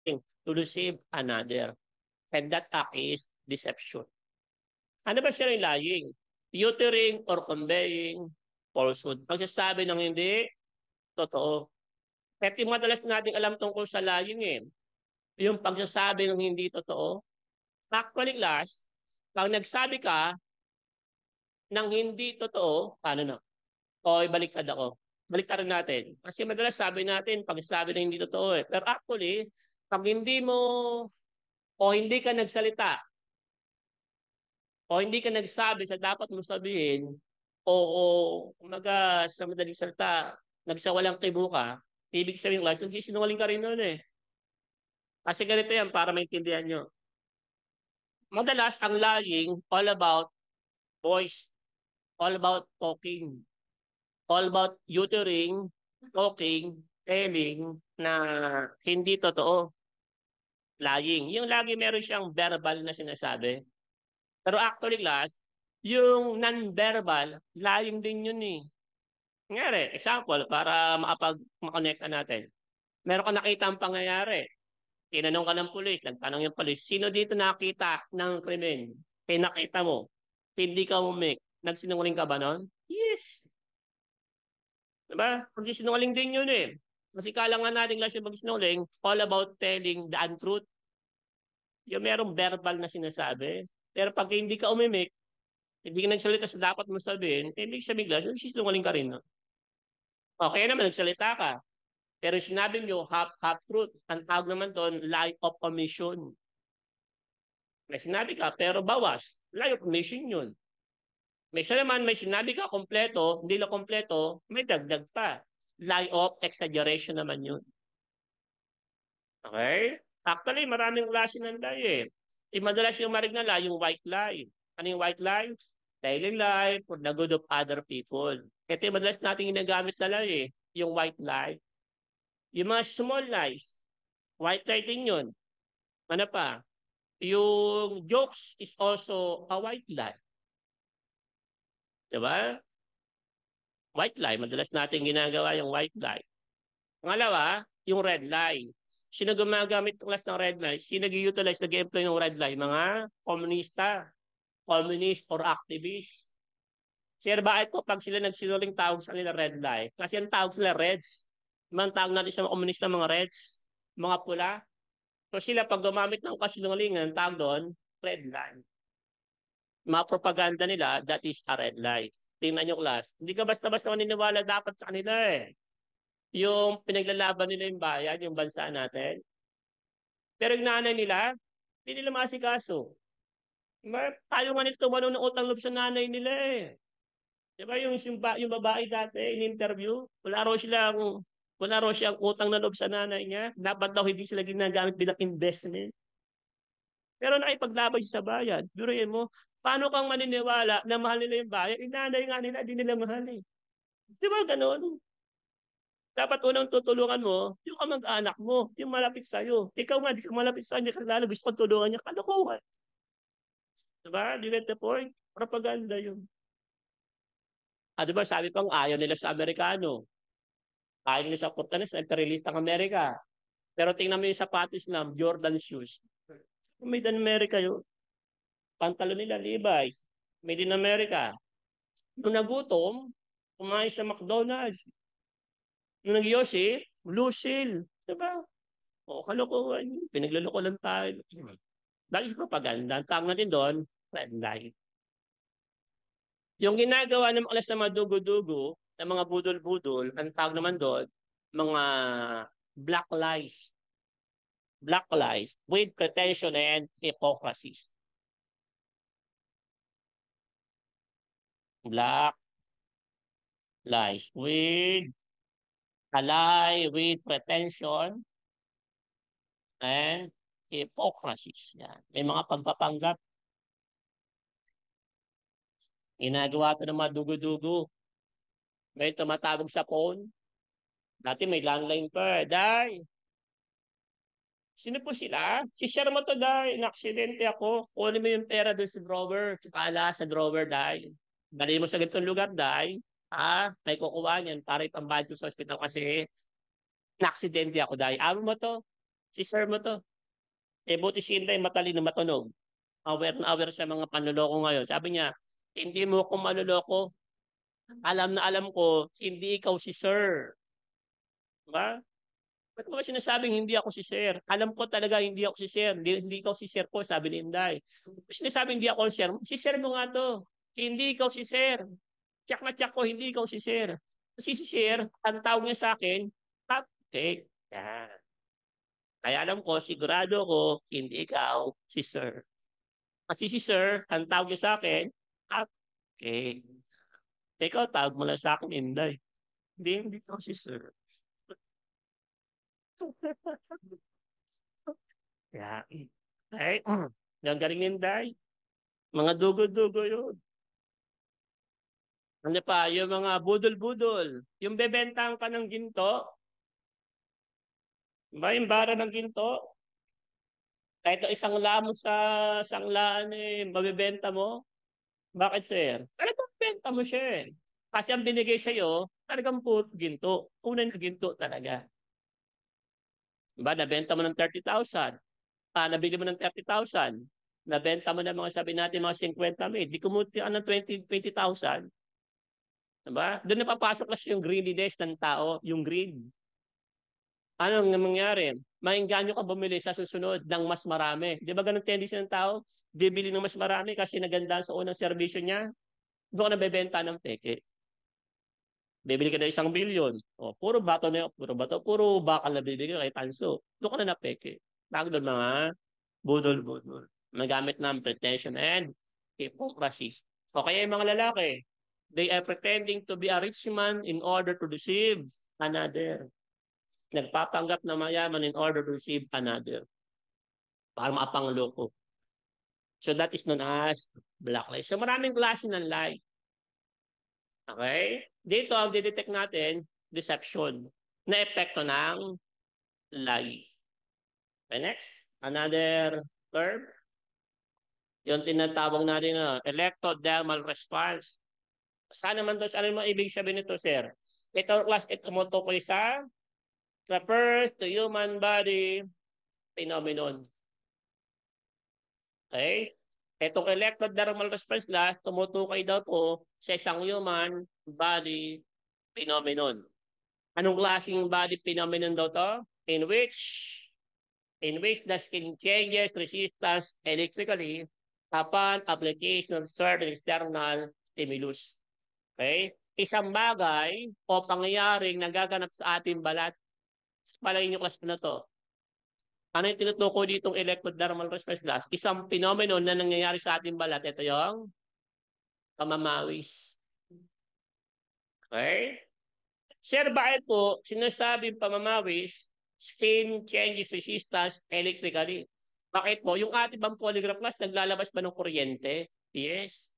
something to deceive another. And that act is deception. Ano ba siya yung lying? Uttering or conveying falsehood. Pagsasabi ng hindi totoo. Kaya madalas natin alam tungkol sa lying eh. Yung pagsasabi ng hindi totoo. Actually, class, pag nagsabi ka ng hindi totoo, paano na? O ibaliktad ako. Baliktarin natin. Kasi madalas sabi natin, pagsasabi ng hindi totoo eh. Pero actually, pag hindi mo o hindi ka nagsalita o hindi ka nagsabi sa dapat mo sabihin o kumaga sa madaling salita, nagsawalang kibo ka, ibig sabihin class, nagsisinungaling ka rin nun eh. Kasi ganito yan para maintindihan nyo. Madalas ang lying all about voice, all about talking, all about uttering, talking, telling na hindi totoo. Lying. Yung lagi meron siyang verbal na sinasabi. Pero actually class, yung non-verbal, lying din yun eh. Ngayari, example, para makapag-connect natin. Meron ka nakita ang pangyayari. Tinanong ka ng pulis, nagtanong yung pulis, sino dito nakita ng krimen? Kaya nakita mo, hindi ka umik. Nagsinungaling ka ba nun? Yes. Diba? Pagsisinungaling din yun eh. Kasi kala nga natin lang siya magsinungaling, all about telling the untruth. Yung merong verbal na sinasabi. Pero pag hindi ka umimik, hindi ka nagsalita sa dapat mo sabihin, ibig sabihin lang, nagsisinungaling ka rin. No? Okay naman, nagsalita ka. Pero sinabi nyo, half truth. Ang tawag naman doon, lie of omission. May sinabi ka, pero bawas. Lie of omission yun. May isa naman, may sinabi ka kompleto, hindi lang kompleto, may dagdag pa. Lie of exaggeration naman yun. Okay? Actually, maraming klase ng lie eh. Madalas yung marig na lie, yung white lie. Ano yung white lie? Telling lie for the good of other people. Ito yung madalas natin ginagamit na lie eh. Yung white lie. Yung mga small lies, white lie din yun. Ano pa? Yung jokes is also a white lie. Diba? White lie, madalas natin ginagawa yung white lie. Pangalawa, yung red lie. Sino gumagamit class ng red lie? Sino nag-utilize, nag-employ ng red lie? Mga komunista, communist or activist. Sir, bakit po pag sila nagsinuling tawag sa nila red lie? Kasi ang tawag sila reds. Mga tawag natin sa mga komunista, mga reds, mga pula. So sila pag gumamit ng kasinungalingan, tawag doon, red lie. Mga propaganda nila, that is a red lie. Tingnan nyo class. Hindi ka basta-basta maniniwala dapat sa kanila eh. Yung pinaglalaban nila yung bayan, yung bansa natin. Pero yung nanay nila, hindi nila masikaso. Tayo nga nila tumanong ng utang loob sa nanay nila eh. Diba yung babae dati in-interview, wala raw siyang utang na loob sa nanay niya. Dapat daw hindi sila ginagamit bilang investment. Pero nakipaglaban siya sa bayan. Duruin mo, paano kang maniniwala na mahal nila yung bayan? Inanay nga nila, hindi nila mahal eh. Di ba ganun? Dapat unang tutulungan mo, yung kamag-anak mo, yung malapit sa'yo. Ikaw nga, di ka malapit sa'yo, hindi ka lalo gusto kong tulungan niya, kalokohan. Diba? Do you get the point? Propaganda yun. Diba, sabi pang ayaw nila sa Amerikano. Ayaw nila sa Cortanes, imperialist ang Amerika. Pero tingnan mo yung sapatos na Jordan shoes. Made in America yun. Pantalon nila, Levi's. Made in America. Nung nagutom, kumain sa McDonald's. Nung nag-Yossi, Blue Seal. Diba? O, kalokohan. Pinagluloko lang tayo. Dahil sa propaganda, ang tawag natin doon, red lie. Yung ginagawa ng alas na mga dugo-dugo, ng mga budol-budol, ang tawag naman doon, mga black lies. Black lies with pretension and hypocrisy. Black lies with a lie with pretension and hypocrisy. Yan. May mga pagpapanggap. Ginagawa ito ng mga dugo-dugo. May tumatawag sa phone. Dati may landline pa. Day, sino po sila? Si share mo to, Day. Na-aksidente ako. Kunin mo yung pera doon sa drawer. Tsaka sa drawer, Day. Dali mo sa ganitong lugar, Day. May kukuha niyan para ipambayad ko sa ospital kasi na-aksidente ako, Day. Amo mo to? Si sir mo to. Buti si Inday matalino matunog. Aware na aware sa mga panloloko ngayon. Sabi niya, hindi mo ako maloloko. Alam na alam ko, hindi ikaw si sir. Diba? Ba't mo ba sinasabing hindi ako si sir? Alam ko talaga hindi ako si sir. Hindi ikaw si sir ko, sabi ni Inday. Sinasabing hindi ako si sir mo nga to. Hindi ikaw si sir. Check na check ko, hindi ikaw si sir. Kasi si sir, ang tawag niya sa akin, cupcake. Yan. Kaya alam ko, sigurado ko, hindi ikaw si sir. Kasi si sir, ang tawag niya sa akin, cupcake. Ikaw, tawag mo lang sa akin, Inday. Hindi ikaw si sir. Yeah. Ay, yung galing Inday. Mga dugo-dugo yun. Ano pa, yung mga budol-budol. Yung bebentahan ka ng ginto, ba yung bara ng ginto, kahit isang lamo sa sanglaan mabibenta mo. Bakit, sir? Talagang benta mo siya eh. Kasi ang binigay sa'yo, talagang puro ginto. Unang na ginto talaga. Diba? Nabenta mo ng 30,000. Nabili mo ng 30,000. Nabenta mo ng mga sabi natin mga 50,000. Di kumuti ka ng 20,000. Diba? Doon napapasok kasi yung greediness ng tao, yung greed. Anong nangyari? Maingganyo ka bumili sa susunod ng mas marami. Di ba ganun tendency ng tao? Bibili ng mas marami kasi naganda sa unang serbisyo niya. Doon ka nabebenta ng peke. Bibili ka ng 1 billion. O, puro bato na yun. Puro bato. Puro bakal na bibili ka kay Tanso. Doon ka na napeke. Tawag doon mga budol-budol. Magamit ng pretension and hypocrisy. O kaya yung mga lalaki, they are pretending to be a rich man in order to deceive another. Nagpapanggap na mayaman in order to receive another. Para makapangloko. So that is known as black lie. So maraming klase ng lie. Okay? Dito ang didetect natin, deception, na epekto ng lie. Okay, next. Another term. Yung tinatawag natin na electrodermal response. Saan naman to? Ano mo ibig sabihin nito, sir? Ito class, ito mo to sa refers to human body phenomenon. Okay? Itong electrodermal response lang, tumutukoy daw po sa isang human body phenomenon. Anong klaseng body phenomenon daw to? In which the skin changes resistance electrically upon application of certain external stimulus. Okay? Isang bagay o pangyayaring nagaganap sa ating balat. Palagay nyo class na to. Ano yung tinutukoy ditong electrodermal response class? Isang phenomenon na nangyayari sa ating balat. Ito yung pamamawis. Okay? Sir, bakit po sinasabing pamamawis, skin changes resistance electrically? Bakit po? Yung ating bang polygraph class, naglalabas ba ng kuryente? Yes.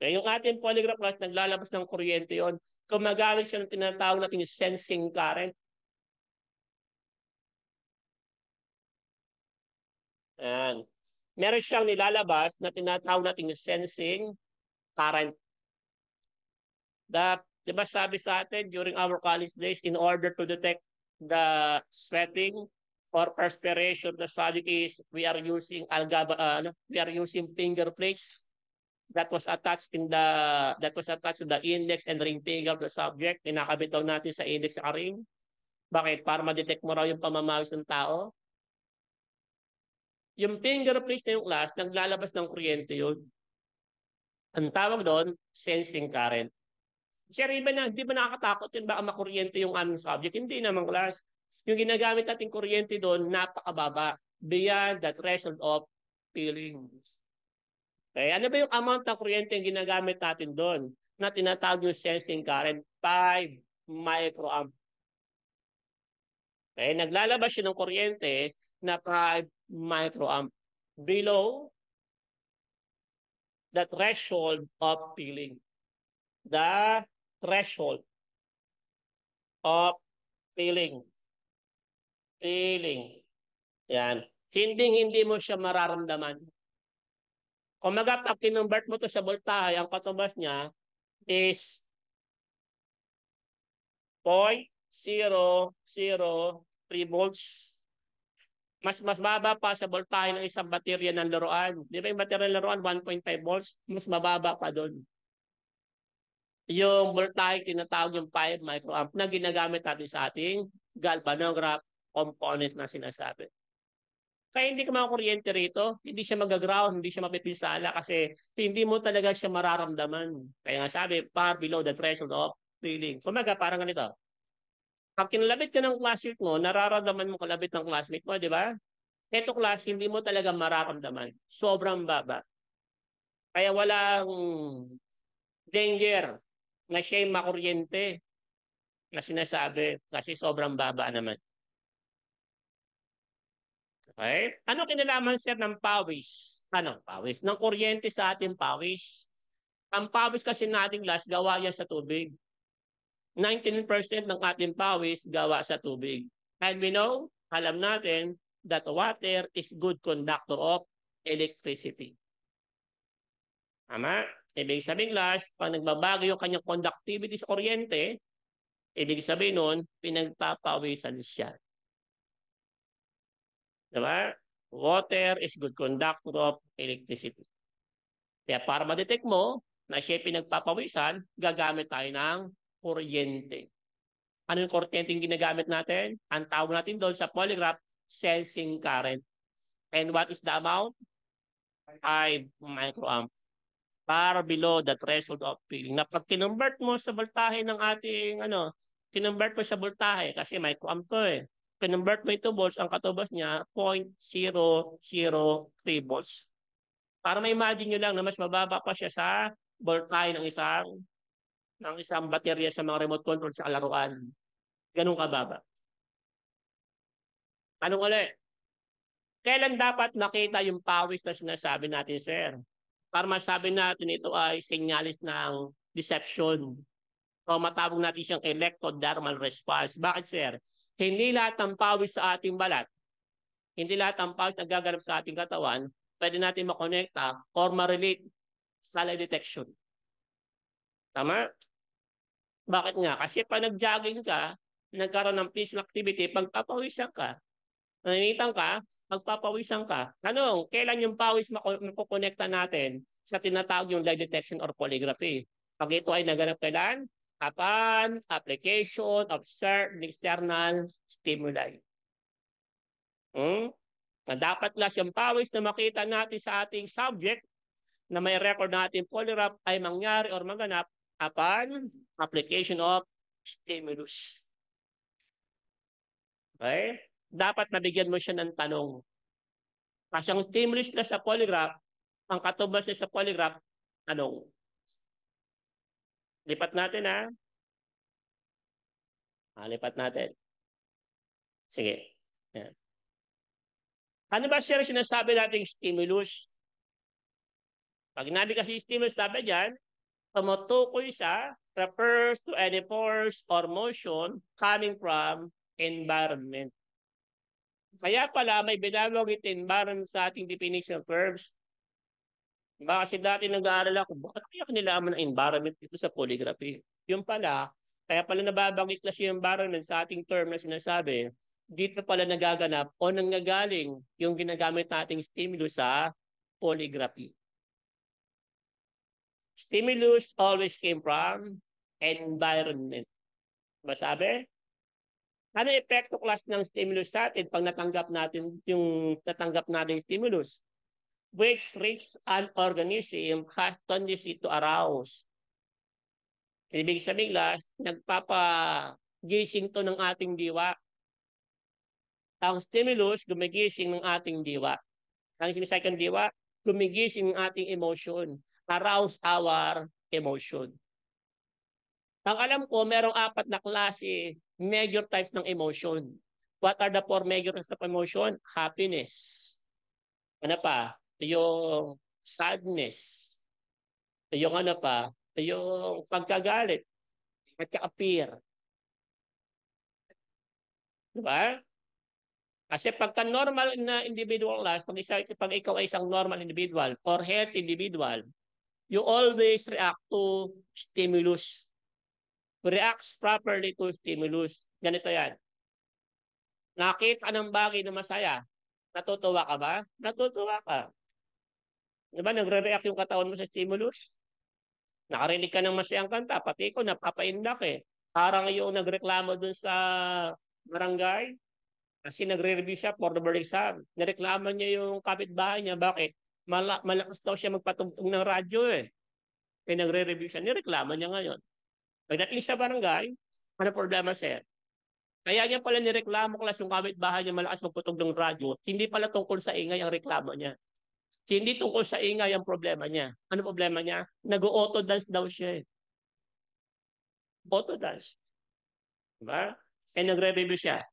Kaya yung ating polygraph class, naglalabas ng kuryente yon. Gumagamit siya ng tinatawag natin yung sensing current. Ayan. Meron siyang nilalabas na tinatawag natin yung sensing current. Di ba sabi sa atin during our college days, in order to detect the sweating or perspiration of the subject is we are using finger plates that was attached to the index and ring finger of the subject. Kinakabitaw natin sa index sa ring. Bakit? Para ma-detect mo raw yung pamamawis ng tao. Yung finger plates na yung class, naglalabas ng kuryente yun. Ang tawag doon, sensing current. Sir, di ba nakakatakot yun? Baka makuryente yung aming subject? Hindi naman, class. Yung ginagamit natin kuryente doon, napakababa. Beyond the threshold of feelings. Okay, ano ba yung amount ng kuryente yung ginagamit natin doon? Na tinatawag yung sensing current, 5 microamp. Okay, naglalabas yun ng kuryente na 5 microamp. Below the threshold of feeling. The threshold of feeling. Feeling. Yan. Hindi mo siya mararamdaman. Kung pag kinonvert mo to sa voltahe, ang katubas niya is 0.003 volts. Mas mababa pa sa voltahe ng isang baterya ng laruan. Di ba yung baterya ng laruan, 1.5 volts? Mas mababa pa doon. Yung voltahe, tinatawag yung 5 microamp na ginagamit natin sa ating galvanograph component na sinasabi. Kaya hindi ka makakuryente rito, hindi siya mag-ground, hindi siya mapipinsala kasi hindi mo talaga siya mararamdaman. Kaya nga sabi, far below the threshold of feeling. Kumaga, parang ganito. Pag kinalabit ka ng classmate mo, nararamdaman mo kalabit ng classmate mo, di ba? Ito class, hindi mo talaga mararamdaman. Sobrang baba. Kaya walang danger na siya'y makuryente na sinasabi kasi sobrang baba naman. Okay? Ano kinalaman, sir, ng pawis? Ano? Pawis. Ng kuryente sa ating pawis. Ang pawis kasi nating last, gawa yan sa tubig. 19% ng ating pawis gawa sa tubig. And we know, alam natin, that water is good conductor of electricity. Tama? Ibig sabihin, last, pag nagbabago yung kanyang conductivity sa kuryente, ibig sabihin nun, pinagpapawisan siya. Diba? Water is good conductor of electricity. Kaya para ma-detect mo na siya pinagpapawisan, gagamit tayo ng kuryente. Ano yung kuryente yung ginagamit natin? Ang tawag natin doon sa polygraph, sensing current. And what is the amount? 5 microamp. Far below the threshold of feeling. Na pag kinonvert mo sa voltahe ng ating, kinonvert mo sa voltahe, kasi microamp to eh. Kinonvert mo ito volts, ang katubos niya, 0.003 volts. Para ma-imagine nyo lang na mas mababa pa siya sa voltahe ng isang baterya sa mga remote control sa laruan. Ganun kababa. Anong ulit? Kailan dapat makita yung pawis na sinasabi natin, sir? Para masabi natin ito ay senyalis ng deception. O matawag natin siyang electrodermal response. Bakit, sir? Hindi lahat ng pawis sa ating balat, hindi lahat ng pawis na gaganap sa ating katawan, pwede natin makonekta or ma-relate sa lie detection. Tama? Bakit nga? Kasi pag nag-jogging ka, nagkaroon ng physical activity, pagpapawisan ka, naninitan ka, magpapawisan ka. Tanong, kailan yung pawis makukonekta natin sa tinatawag yung lie detection or polygraphy? Pag ito ay naganap kailan? Upon application of certain external stimuli. Na dapat lang yung pawis na makita natin sa ating subject na may record natin polygraph ay mangyari or maganap upon application of stimulus. Okay? Dapat nabigyan mo siya ng tanong. Kasi ang stimulus na sa polygraph, ang katubas sa polygraph, tanong. Lipat natin ha. Lipat natin. Sige. Yan. Ano ba sir sinasabi nating stimulus? Pag nabi kasi stimulus, sabi dyan, tumutukoy siya, refers to any force or motion coming from environment. Kaya pala may binalog environment sa ating definition of verbs. Diba? Kasi dati nag-aaral ako, bakit kaya kanilaman ang environment dito sa polygraphy? Yung pala, kaya pala nababanggit na siya yung environment sa ating term na sinasabi, dito pala nagaganap o nanggagaling yung ginagamit nating stimulus sa polygraphy. Stimulus always came from environment. Masabi? Ano epekto class ng stimulus sa atin pag natanggap natin yung stimulus? Which reach an organism has tendency to arouse. Ibig sabihin last, nagpapagising to ng ating diwa. Ang stimulus, gumigising ng ating diwa. Ang sinasabi ng diwa, gumigising ng ating emotion. Arouse our emotion. Ang alam ko, merong 4 na klase, major types ng emotion. What are the 4 major types of emotion? Happiness. Ano pa? Yung sadness. Yung ano pa? Yung pagkagalit. At saka fear. Diba? Kasi pagka normal na individual class, pag ikaw ay isang normal individual or healthy individual, you always react to stimulus. Reacts properly to stimulus. Ganito yan. Nakita ng bagay na masaya. Natutuwa ka ba? Natutuwa ka. Di ba, nagre-react yung katawan mo sa stimulus? Nakarinig ka ng masayang kanta, pati ko napapaindak eh. Parang yung nagreklamo dun sa barangay, kasi nagre-review siya for the board exam. Nireklamo niya yung kapitbahay niya. Bakit? Malakas daw siya magpatugtog ng radyo eh. Kaya nagre-review siya. Nireklamo niya ngayon. Pagdating sa barangay, ano problema sir? Kaya niya pala nireklamo class yung kapitbahay niya malakas magpatugtog ng radyo. Hindi pala tungkol sa ingay ang reklamo niya. Hindi tungkol sa ingay ang problema niya. Ano problema niya? Nag-auto dance daw siya eh. Auto dance. Diba? Kaya nagre-review siya.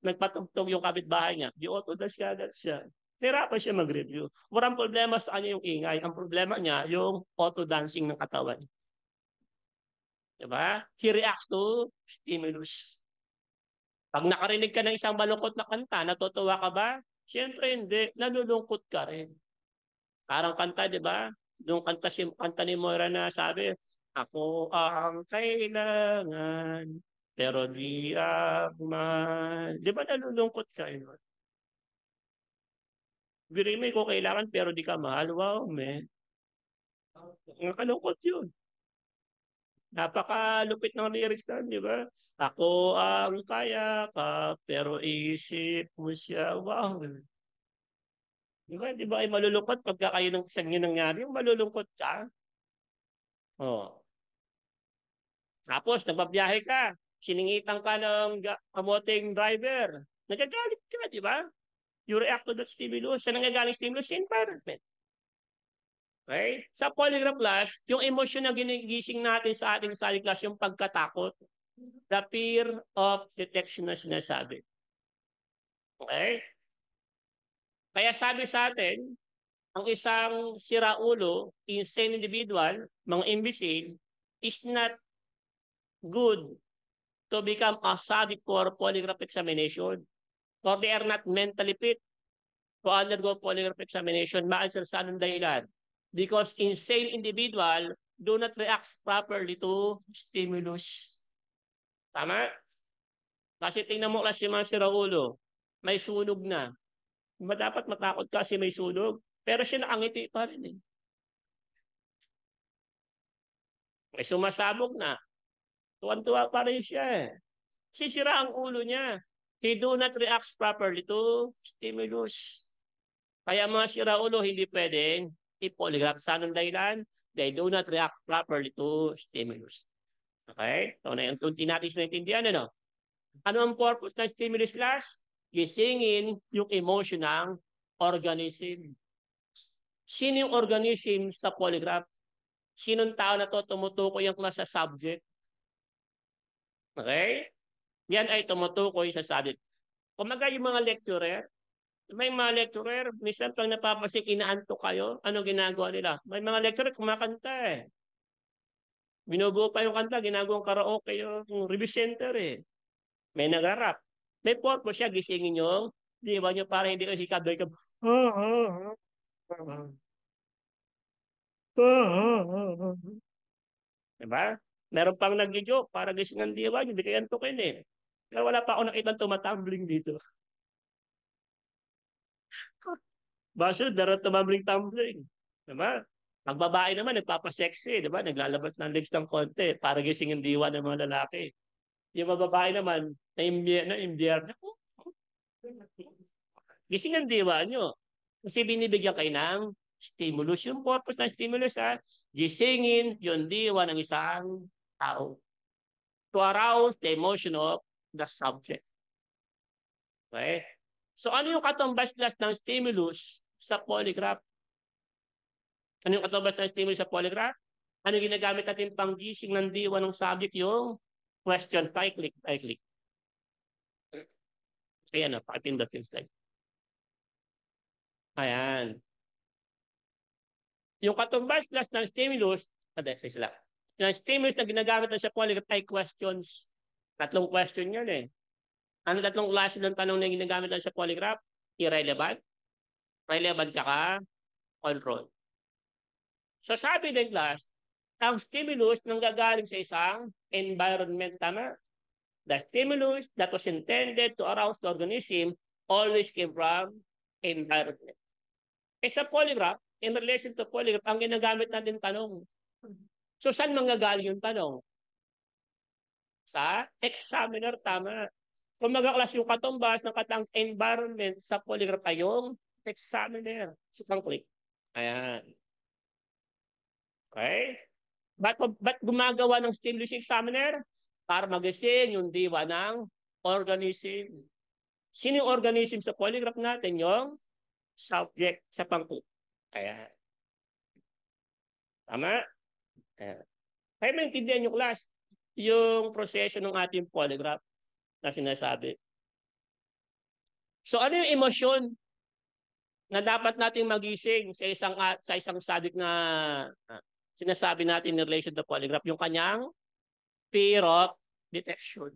Nagpatugtog yung kapitbahay niya. Di auto dance kagad siya. Nahirapan siya mag-review. Walang problema sa kanya yung ingay. Ang problema niya, yung auto dancing ng katawan. Diba? He reacts to stimulus. Pag nakarinig ka ng isang malungkot na kanta, natutuwa ka ba? Siyempre hindi. Nalulungkot ka rin. Parang kanta, di ba? Yung kanta ni Moira na sabi, ako ang kailangan, pero di man. Di ba nalulungkot ka yun? Birimay ko kailangan pero di ka mahal. Wow, man. Nakalungkot yun. Napakalupit ng lyrics na, di ba? Ako ang kaya ka, pero isip mo siya. Wow. Di ba ay malulungkot pagka kayo ng isang yun nangyari? Yung malulungkot ka. Oh. Tapos, nagbabiyahe ka. Siningitan ka ng kamoting driver. Nagagalit ka, di ba? You react to that stimulus. Sa nangyagaling stimulus, environment. Okay? Sa polygraph class, yung emotion na ginigising natin sa ating study class, yung pagkatakot. The fear of detection na sinasabi. Okay? Kaya sabi sa atin, ang isang siraulo, insane individual, mga imbecile, is not good to become a subject for polygraph examination. Or they are not mentally fit to undergo polygraph examination. Bakit sa anong dahilan? Because insane individual do not react properly to stimulus. Tama? Kasi tingnan mo kasi mga siraulo, may sunog na. Dapat matakot kasi may sunog. Pero siya nakangiti pa rin eh. May sumasabog na. Tuwan-tuwa pa rin siya eh. Sisira ang ulo niya. He do not react properly to stimulus. Kaya mga siraulo hindi pwedeng i-polygraph. Sa anong dahilan? They do not react properly to stimulus. Okay? So, na yung tunti natin naintindihan, ano? Ano ang purpose ng stimulus class? Gisingin yung emotion ng organism. Sino yung organism sa polygraph? Sinong tao na to tumutukoy yung class sa subject? Okay? Yan ay tumutukoy sa subject. Kumaga yung mga lecturer, may mga lecturer, minsan pag napapasik, inaantok kayo, ano ginagawa nila? May mga lecturer kumakanta eh. Binubuo pa yung kanta, ginagawang karaoke yung review center eh. May nagrarap. May purpose siya, gisingin yung di ba nyo para hindi kayo hikab-hikab. Diba? Meron pang nag-joke para gising ang diwa nyo, hindi kayo antukin eh. Pero wala pa ako nakita tumatumbling dito. Basta meron tumbling. Diba? Ang babae naman, nagpapasexy, diba? Naglalabas ng legs ng konti para gising ang diwa ng mga lalaki. Yung mga babae naman, na imbyer, gising ang diwa nyo. Kasi binibigyan kayo ng stimulus. Yung purpose ng stimulus, gisingin yung diwa ng isang tao to arouse the emotion of the subject. Okay? So ano yung katumbas ng stimulus sa polygraph? Ano yung katumbas ng stimulus sa polygraph? Ano yung ginagamit natin pang gising ng diwa ng subject? Yung question. Pakiclick. Ayan, pakipindot yung slide. Ayan. Yung katumbas ng stimulus, sila. Yung stimulus na ginagamit na sa polygraph ay questions. Tatlong question yun eh. Ano tatlong klase ng tanong na ginagamit na sa polygraph? Irrelevant, relevant, tsaka control. So sabi din class, ang stimulus nang gagaling sa isang environment, tama? The stimulus that was intended to arouse the organism always came from environment. Sa polygraph, in relation to polygraph, ang ginagamit natin tanong. So, saan manggagaling yung tanong? Sa examiner, tama. Kung magkaklas yung katumbas ng katang environment sa polygraph ay yung examiner. So, click. Ayan. Okay? Ba't gumagawa ng stimulus examiner? Para magising yung diwa ng organism. Sino yung organism sa polygraph natin? Yung subject sa pangklik. Ayan. Tama? Ayan. Kaya maintindihan yung class, yung proseso ng ating polygraph na sinasabi. So ano yung emosyon na dapat nating magising sa isang subject na sinasabi natin in relation to polygraph? Yung kanyang fear of detection.